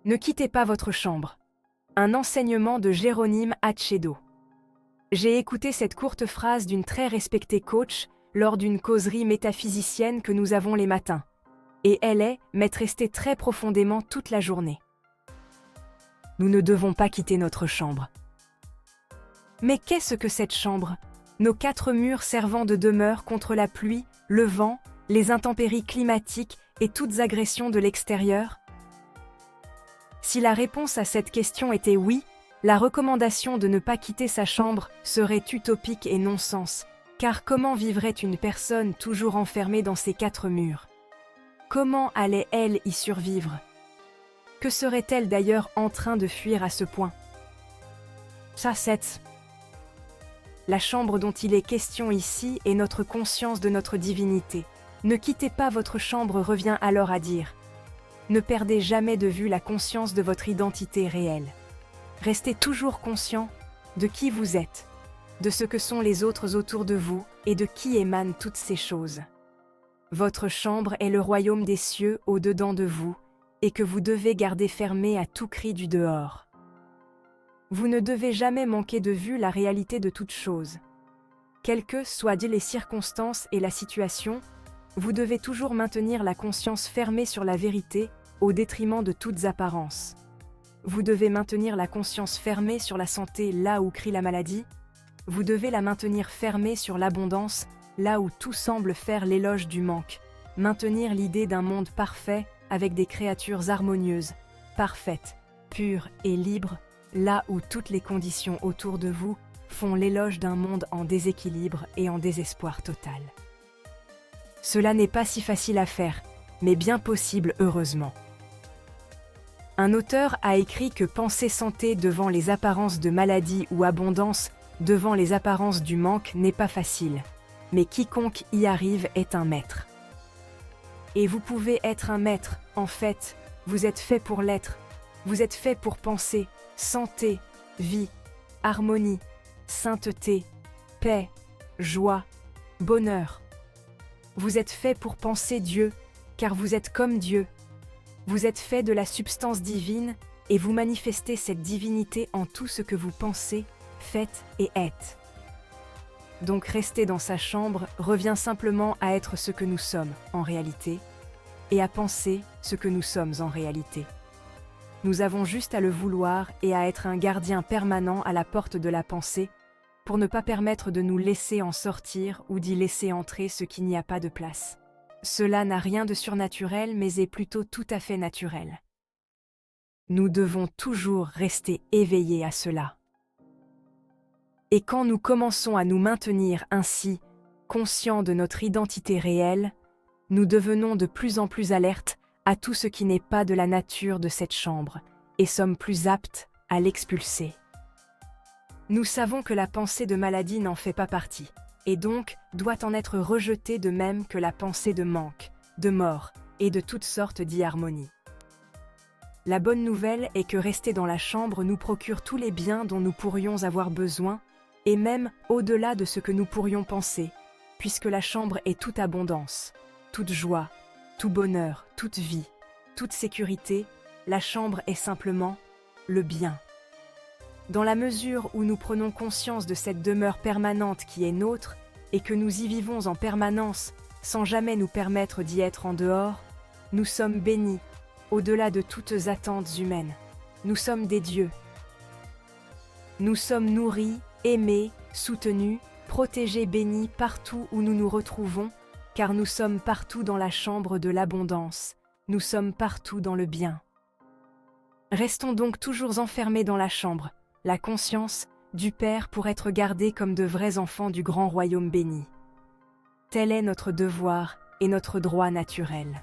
Ne quittez pas votre chambre. Un enseignement de Jérônime Hachedo. J'ai écouté cette courte phrase d'une très respectée coach lors d'une causerie métaphysicienne que nous avons les matins. Et elle m'est restée très profondément toute la journée. Nous ne devons pas quitter notre chambre. Mais qu'est-ce que cette chambre? Nos 4 murs servant de demeure contre la pluie, le vent, les intempéries climatiques et toutes agressions de l'extérieur? Si la réponse à cette question était oui, la recommandation de ne pas quitter sa chambre serait utopique et non-sens, car comment vivrait une personne toujours enfermée dans ses 4 murs? Comment allait-elle y survivre? Que serait-elle d'ailleurs en train de fuir à ce point? Ça, c'est la chambre dont il est question ici est notre conscience de notre divinité. Ne quittez pas votre chambre revient alors à dire. Ne perdez jamais de vue la conscience de votre identité réelle. Restez toujours conscient de qui vous êtes, de ce que sont les autres autour de vous et de qui émanent toutes ces choses. Votre chambre est le royaume des cieux au-dedans de vous et que vous devez garder fermé à tout cri du dehors. Vous ne devez jamais manquer de vue la réalité de toute chose. Quelles que soient les circonstances et la situation, vous devez toujours maintenir la conscience fermée sur la vérité au détriment de toutes apparences. Vous devez maintenir la conscience fermée sur la santé là où crie la maladie. Vous devez la maintenir fermée sur l'abondance là où tout semble faire l'éloge du manque. Maintenir l'idée d'un monde parfait avec des créatures harmonieuses, parfaites, pures et libres, là où toutes les conditions autour de vous font l'éloge d'un monde en déséquilibre et en désespoir total. Cela n'est pas si facile à faire, mais bien possible heureusement. Un auteur a écrit que penser santé devant les apparences de maladie ou abondance devant les apparences du manque n'est pas facile, mais quiconque y arrive est un maître. Et vous pouvez être un maître, en fait, vous êtes fait pour l'être, vous êtes fait pour penser santé, vie, harmonie, sainteté, paix, joie, bonheur. Vous êtes fait pour penser Dieu, car vous êtes comme Dieu. Vous êtes fait de la substance divine et vous manifestez cette divinité en tout ce que vous pensez, faites et êtes. Donc rester dans sa chambre revient simplement à être ce que nous sommes en réalité et à penser ce que nous sommes en réalité. Nous avons juste à le vouloir et à être un gardien permanent à la porte de la pensée pour ne pas permettre de nous laisser en sortir ou d'y laisser entrer ce qui n'y a pas de place. Cela n'a rien de surnaturel mais est plutôt tout à fait naturel. Nous devons toujours rester éveillés à cela. Et quand nous commençons à nous maintenir ainsi, conscients de notre identité réelle, nous devenons de plus en plus alertes à tout ce qui n'est pas de la nature de cette chambre et sommes plus aptes à l'expulser. Nous savons que la pensée de maladie n'en fait pas partie, et donc doit en être rejetée de même que la pensée de manque, de mort et de toutes sortes d'harmonie. La bonne nouvelle est que rester dans la chambre nous procure tous les biens dont nous pourrions avoir besoin, et même au-delà de ce que nous pourrions penser, puisque la chambre est toute abondance, toute joie, tout bonheur, toute vie, toute sécurité, la chambre est simplement le bien. Dans la mesure où nous prenons conscience de cette demeure permanente qui est nôtre et que nous y vivons en permanence sans jamais nous permettre d'y être en dehors, nous sommes bénis, au-delà de toutes attentes humaines. Nous sommes des dieux. Nous sommes nourris, aimés, soutenus, protégés, bénis partout où nous nous retrouvons, car nous sommes partout dans la chambre de l'abondance, nous sommes partout dans le bien. Restons donc toujours enfermés dans la chambre, la conscience du Père pour être gardés comme de vrais enfants du grand royaume béni. Tel est notre devoir et notre droit naturel.